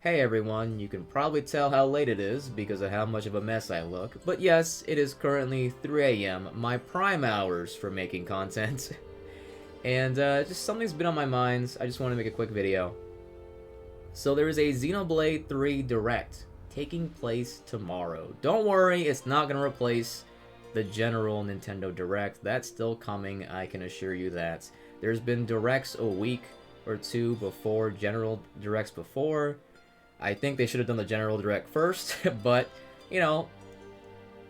Hey everyone, you can probably tell how late it is because of how much of a mess I look, but yes, it is currently 3 a.m., my prime hours for making content. And just something's been on my mind, I just want to make a quick video. So there is a Xenoblade 3 Direct taking place tomorrow. Don't worry, it's not going to replace the general Nintendo Direct. That's still coming, I can assure you that. There's been Directs a week or two before, general Directs before. I think they should have done the general direct first, but, you know,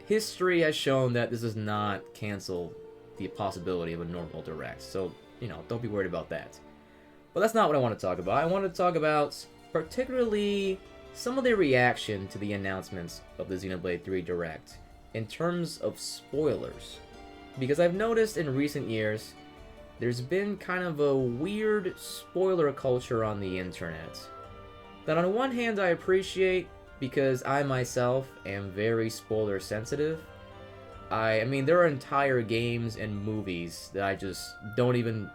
history has shown that this does not cancel the possibility of a normal direct. So, you know, don't be worried about that. But that's not what I want to talk about. I want to talk about particularly some of the reaction to the announcements of the Xenoblade 3 Direct in terms of spoilers. Because I've noticed in recent years, there's been kind of a weird spoiler culture on the internet that on one hand I appreciate because I myself am very spoiler sensitive. I mean, there are entire games and movies that I just don't even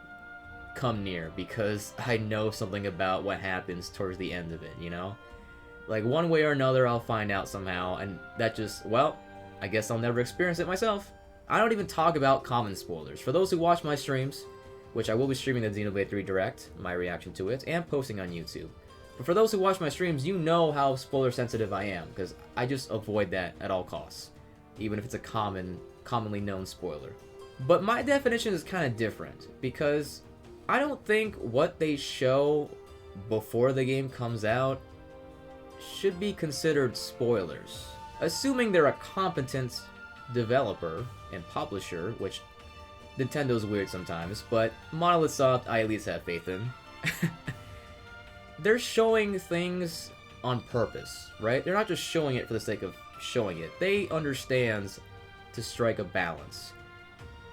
come near because I know something about what happens towards the end of it, you know? Like, one way or another I'll find out somehow, and that just, well, I guess I'll never experience it myself. I don't even talk about common spoilers. For those who watch my streams, which I will be streaming the Xenoblade 3 Direct, my reaction to it, and posting on YouTube. But for those who watch my streams, you know how spoiler sensitive I am, because I just avoid that at all costs, even if it's a commonly known spoiler. But my definition is kind of different, because I don't think what they show before the game comes out should be considered spoilers. Assuming they're a competent developer and publisher, which Nintendo's weird sometimes, but Monolith Soft I at least have faith in. They're showing things on purpose, right? They're not just showing it for the sake of showing it. They understand to strike a balance.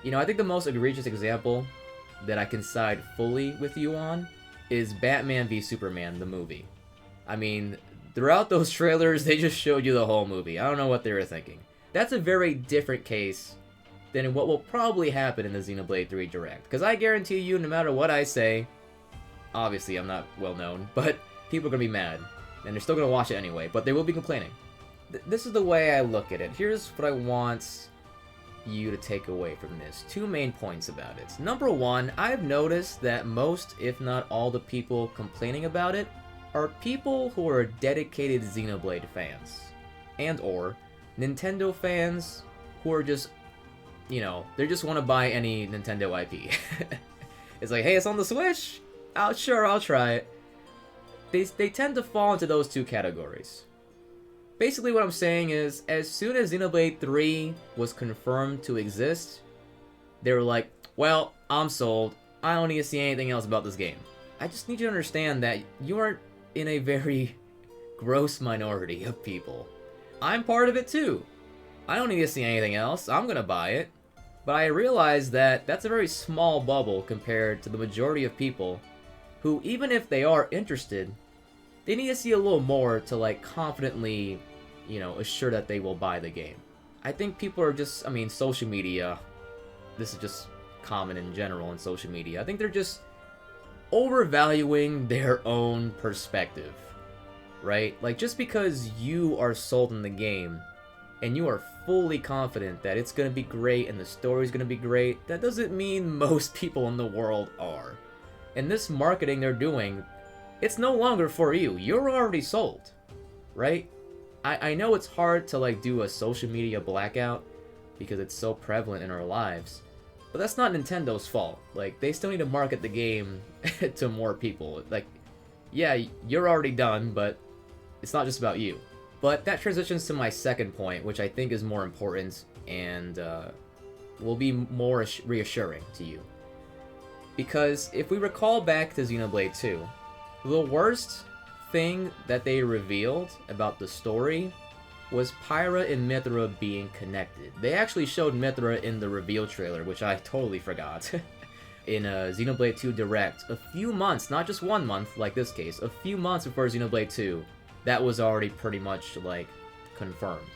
You know, I think the most egregious example that I can side fully with you on is Batman v Superman, the movie. I mean, throughout those trailers, they just showed you the whole movie. I don't know what they were thinking. That's a very different case than what will probably happen in the Xenoblade 3 Direct. Because I guarantee you, no matter what I say, obviously I'm not well known, but people are going to be mad. And they're still going to watch it anyway, but they will be complaining. This is the way I look at it. Here's what I want you to take away from this. Two main points about it. Number one, I've noticed that most, if not all, the people complaining about it are people who are dedicated Xenoblade fans. And or Nintendo fans who are just, you know, they just want to buy any Nintendo IP. It's like, hey, it's on the Switch? Sure, I'll try it. They tend to fall into those two categories. Basically what I'm saying is, as soon as Xenoblade 3 was confirmed to exist, they were like, well, I'm sold. I don't need to see anything else about this game. I just need you to understand that you aren't in a very gross minority of people. I'm part of it too. I don't need to see anything else. I'm gonna buy it. But I realize that that's a very small bubble compared to the majority of people who, even if they are interested, they need to see a little more to, like, confidently, you know, assure that they will buy the game. I think people are just, I mean, social media, this is just common in general in social media, I think they're just overvaluing their own perspective, right? Like, just because you are sold in the game, and you are fully confident that it's going to be great and the story's going to be great, that doesn't mean most people in the world are. And this marketing they're doing, it's no longer for you. You're already sold, right? I know it's hard to, like, do a social media blackout because it's so prevalent in our lives, but that's not Nintendo's fault. Like, they still need to market the game to more people. Like, yeah, you're already done, but it's not just about you. But that transitions to my second point, which I think is more important and will be more reassuring to you. Because if we recall back to Xenoblade 2, the worst thing that they revealed about the story was Pyra and Mithra being connected. They actually showed Mithra in the reveal trailer, which I totally forgot. In a Xenoblade 2 Direct, a few months, not just 1 month like this case, a few months before Xenoblade 2, that was already pretty much, like, confirmed.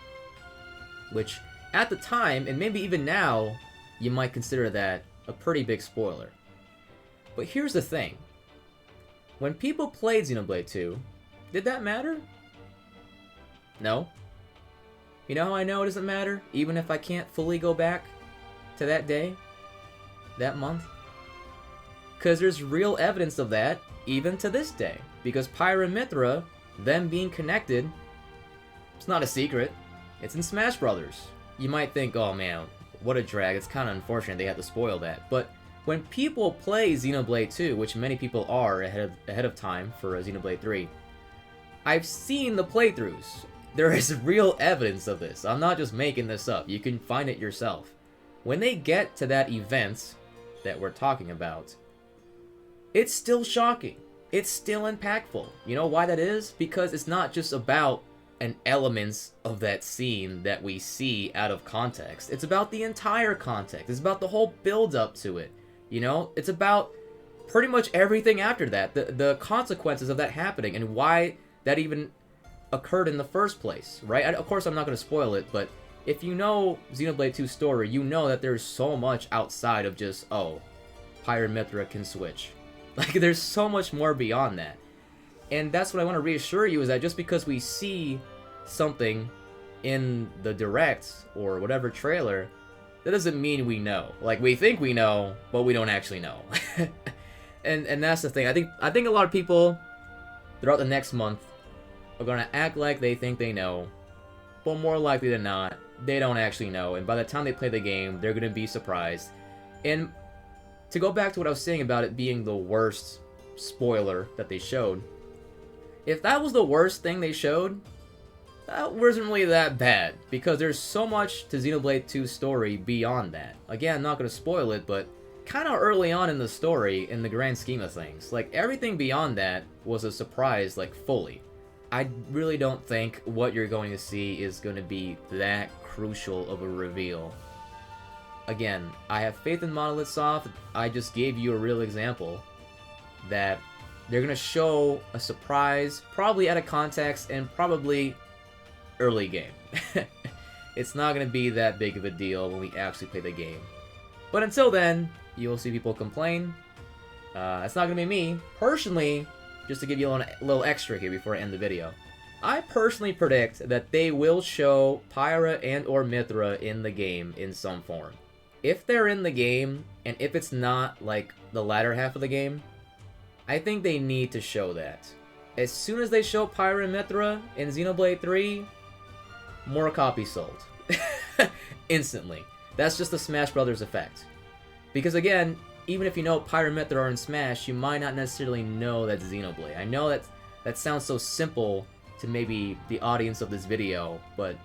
Which, at the time, and maybe even now, you might consider that a pretty big spoiler. But here's the thing. When people played Xenoblade 2, Did that matter? No. You know how I know it doesn't matter? Even if I can't fully go back to that day? That month? Because there's real evidence of that even to this day. Because Pyra and Mythra, them being connected, it's not a secret. It's in Smash Brothers. You might think, oh man, what a drag. It's kind of unfortunate they had to spoil that. But when people play Xenoblade 2, which many people are ahead of time for Xenoblade 3, I've seen the playthroughs. There is real evidence of this. I'm not just making this up. You can find it yourself. When they get to that event that we're talking about, it's still shocking. It's still impactful. You know why that is? Because it's not just about an elements of that scene that we see out of context. It's about the entire context. It's about the whole build-up to it. You know? It's about pretty much everything after that. The consequences of that happening and why that even occurred in the first place, right? Of course, I'm not going to spoil it, but if you know Xenoblade 2's story, you know that there's so much outside of just, oh, Pyra and Mythra can switch. Like, there's so much more beyond that. And that's what I want to reassure you, is that just because we see something in the direct or whatever trailer, that doesn't mean we know. Like, we think we know, but we don't actually know. and that's the thing. I think a lot of people throughout the next month are going to act like they think they know, but more likely than not, they don't actually know. And by the time they play the game, they're going to be surprised. And to go back to what I was saying about it being the worst spoiler that they showed, if that was the worst thing they showed, that wasn't really that bad, because there's so much to Xenoblade 2's story beyond that. Again, I'm not going to spoil it, but kind of early on in the story, in the grand scheme of things. Like, everything beyond that was a surprise, like, fully. I really don't think what you're going to see is going to be that crucial of a reveal. Again, I have faith in Monolith Soft. I just gave you a real example that they're going to show a surprise, probably out of context, and probably early game. It's not going to be that big of a deal when we actually play the game. But until then, you'll see people complain. It's not going to be me. Personally, just to give you a little extra here before I end the video, I personally predict that they will show Pyra and or Mythra in the game in some form. If they're in the game, and if it's not like the latter half of the game, I think they need to show that. As soon as they show Pyra and Mythra in Xenoblade 3, more copies sold. Instantly. That's just the Smash Brothers effect. Because again, even if you know Pyra and Mythra are in Smash, you might not necessarily know that's Xenoblade. I know that sounds so simple to maybe the audience of this video, but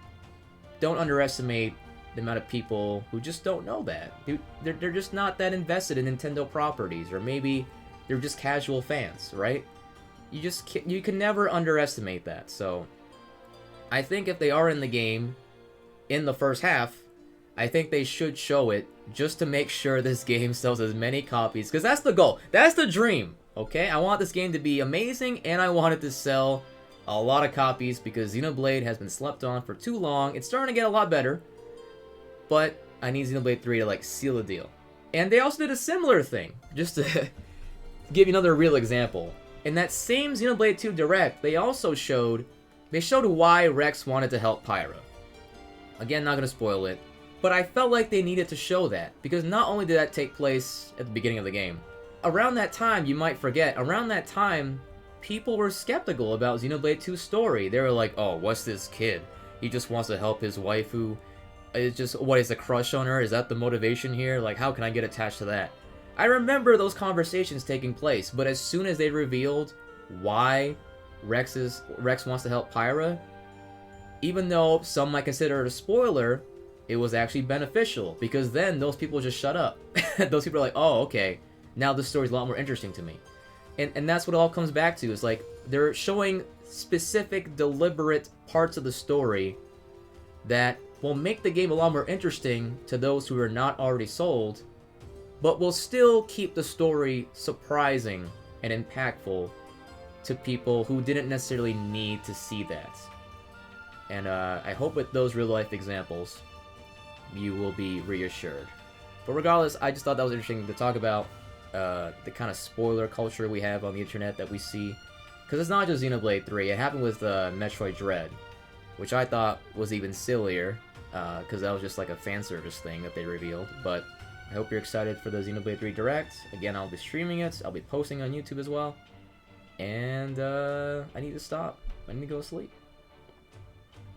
don't underestimate the amount of people who just don't know that. They're just not that invested in Nintendo properties, or maybe they're just casual fans, right? You can never underestimate that. So I think if they are in the game in the first half, I think they should show it just to make sure this game sells as many copies, because that's the goal. That's the dream, okay? I want this game to be amazing, and I want it to sell a lot of copies, because Xenoblade has been slept on for too long. It's starting to get a lot better, but I need Xenoblade 3 to, like, seal the deal. And they also did a similar thing, just to give you another real example. In that same Xenoblade 2 Direct, they showed why Rex wanted to help Pyra. Again, not going to spoil it, but I felt like they needed to show that, because not only did that take place at the beginning of the game, around that time, you might forget, around that time, people were skeptical about Xenoblade 2's story. They were like, oh, what's this kid? He just wants to help his waifu. It's just, what, is a crush on her? Is that the motivation here? Like, how can I get attached to that? I remember those conversations taking place, but as soon as they revealed why Rex wants to help Pyra, even though some might consider it a spoiler, it was actually beneficial, because then those people just shut up. Those people are like, oh, okay, now this story's a lot more interesting to me. And that's what it all comes back to, is like, they're showing specific, deliberate parts of the story that will make the game a lot more interesting to those who are not already sold, but will still keep the story surprising and impactful to people who didn't necessarily need to see that. And I hope with those real-life examples, you will be reassured. But regardless, I just thought that was interesting to talk about, the kind of spoiler culture we have on the internet that we see Because it's not just Xenoblade 3, it happened with Metroid Dread, which I thought was even sillier, because that was just like a fan service thing that they revealed. But I hope you're excited for the Xenoblade 3 Direct. Again, I'll be streaming it, I'll be posting on YouTube as well. And I need to stop. I need to go to sleep.